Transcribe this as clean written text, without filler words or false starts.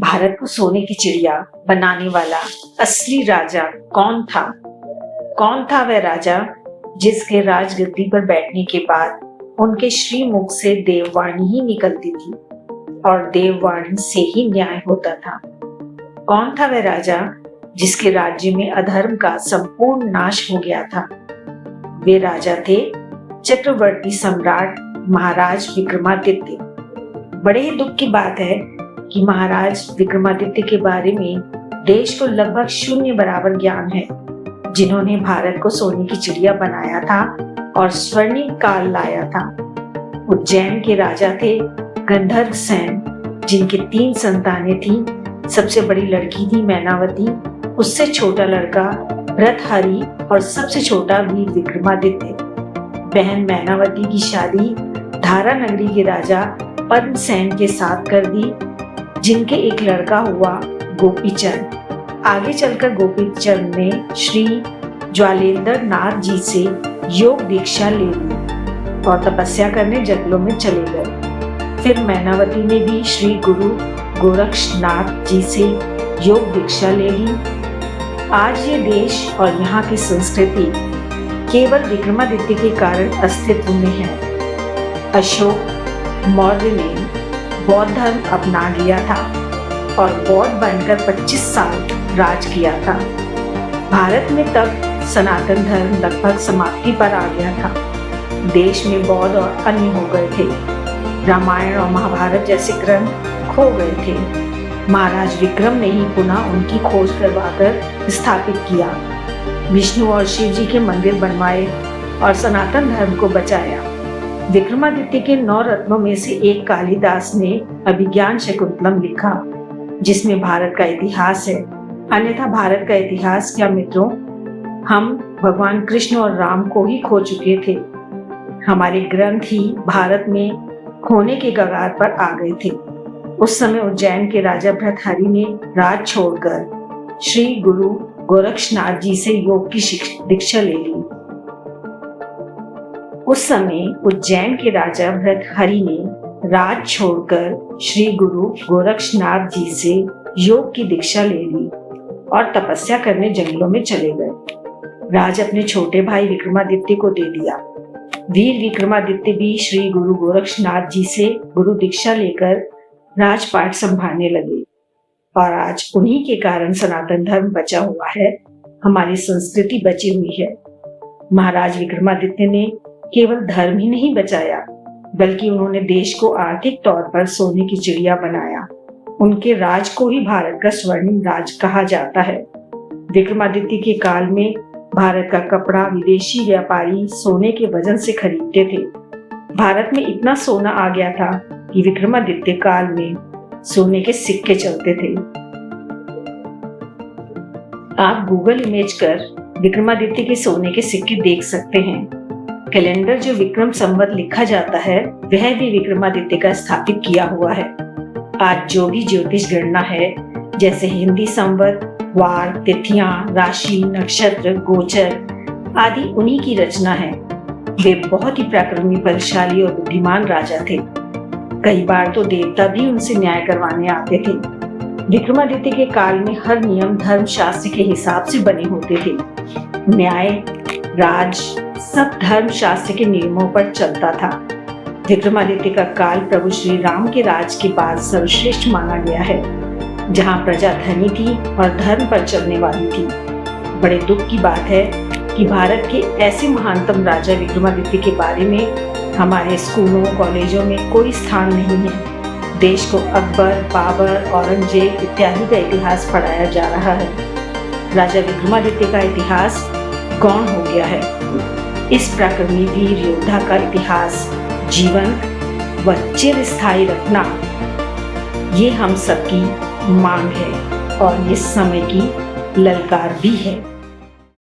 भारत को सोने की चिड़िया बनाने वाला असली राजा कौन था? कौन था वह राजा जिसके राजगद्दी पर बैठने के बाद उनके श्रीमुख से देववाणी ही निकलती थी और देववाणी से ही न्याय होता था? कौन था वह राजा जिसके राज्य में अधर्म का संपूर्ण नाश हो गया था? वे राजा थे चक्रवर्ती सम्राट महाराज विक्रमादित्य। बड़े ही दुख की बात है कि महाराज विक्रमादित्य के बारे में देश को लगभग शून्य बराबर ज्ञान है, जिन्होंने भारत को सोने की चिड़िया बनाया था और स्वर्णिम काल लाया था। उज्जैन के राजा थे गंधर्व सेन, जिनकी 3 संतानें थीं। सबसे बड़ी लड़की थी मैनावती, उससे छोटा लड़का भृतहरि और सबसे छोटा वीर विक्रमादित्य। बहन मैनावती की शादी धारा नगरी के राजा पद्मसेन के साथ कर दी, जिनके एक लड़का हुआ गोपीचंद। आगे चलकर गोपीचंद ने श्री ज्वालेंद्र नाथ जी से योग दीक्षा ले ली और तपस्या करने जंगलों में चले गए। फिर मैनावती ने भी श्री गुरु गोरक्षनाथ जी से योग दीक्षा ले ली। आज ये देश और यहाँ की संस्कृति केवल विक्रमादित्य के कारण अस्तित्व में है। अशोक मौर्य ने बौद्ध धर्म अपना लिया था और बौद्ध बनकर 25 साल राज किया था। भारत में तब सनातन धर्म लगभग समाप्ति पर आ गया था। देश में बौद्ध और अन्य हो गए थे। रामायण और महाभारत जैसे ग्रंथ खो गए थे। महाराज विक्रम ने ही पुनः उनकी खोज करवाकर स्थापित किया। विष्णु और शिव जी के मंदिर बनवाए और सनातन धर्म को बचाया। विक्रमादित्य के 9 रत्नों में से एक कालिदास ने अभिज्ञान शकुंतलम लिखा, जिसमें भारत का इतिहास है। अन्यथा भारत का इतिहास क्या मित्रों? हम भगवान कृष्ण और राम को ही खो चुके थे। हमारे ग्रंथ ही भारत में खोने के कगार पर आ गए थे। उस समय उज्जैन के राजा भृतहरि ने राज छोड़कर श्री गुरु गोरक्षनाथ जी से योग की दीक्षा ले ली। उस समय उज्जैन के राजा भृतहरि ने राज छोड़कर श्री गुरु गोरक्षनाथ जी से योग की दीक्षा ले ली और तपस्या करने जंगलों में चले गए। राज अपने छोटे भाई विक्रमादित्य को दे दिया। वीर विक्रमादित्य भी श्री गुरु गोरक्षनाथ जी से गुरु दीक्षा लेकर राजपाट संभालने लगे और आज उन्हीं के कारण सनातन धर्म बचा हुआ है, हमारी संस्कृति बची हुई है। महाराज विक्रमादित्य ने केवल धर्म ही नहीं बचाया, बल्कि उन्होंने देश को आर्थिक तौर पर सोने की चिड़िया बनाया। उनके राज को ही भारत का स्वर्णिम राज कहा जाता है। विक्रमादित्य के काल में भारत का कपड़ा विदेशी व्यापारी सोने के वजन से खरीदते थे। भारत में इतना सोना आ गया था कि विक्रमादित्य काल में सोने के सिक्के चलते थे। आप गूगल इमेज कर विक्रमादित्य के सोने के सिक्के देख सकते हैं। कैलेंडर जो विक्रम संवत लिखा जाता है, वह भी विक्रमादित्य का स्थापित किया हुआ है। आज जो भी ज्योतिष गणना है, जैसे हिंदी संवत, वार, तिथियां, राशि, नक्षत्र, गोचर आदि उन्हीं की रचना है। वे बहुत ही पराक्रमी, बलशाली और बुद्धिमान राजा थे। कई बार तो देवता भी उनसे न्याय करवाने आते थे। विक्रमादित्य के काल में हर नियम धर्म शास्त्र के हिसाब से बने होते थे। न्याय, राज सब धर्म शास्त्र के नियमों पर चलता था। विक्रमादित्य का काल प्रभु श्री राम के राज के बाद सर्वश्रेष्ठ माना गया है, जहां प्रजा धनी थी और धर्म पर चलने वाली थी। बड़े दुख की बात है कि भारत के ऐसे महानतम राजा विक्रमादित्य के बारे में हमारे स्कूलों कॉलेजों में कोई स्थान नहीं है। देश को अकबर, बाबर, औरंगजेब इत्यादि का इतिहास पढ़ाया जा रहा है। राजा विक्रमादित्य का इतिहास गौण हो गया है। इस पराक्रमी वीर योद्धा का इतिहास जीवंत व चिरस्थायी रखना, ये हम सबकी मांग है और इस समय की ललकार भी है।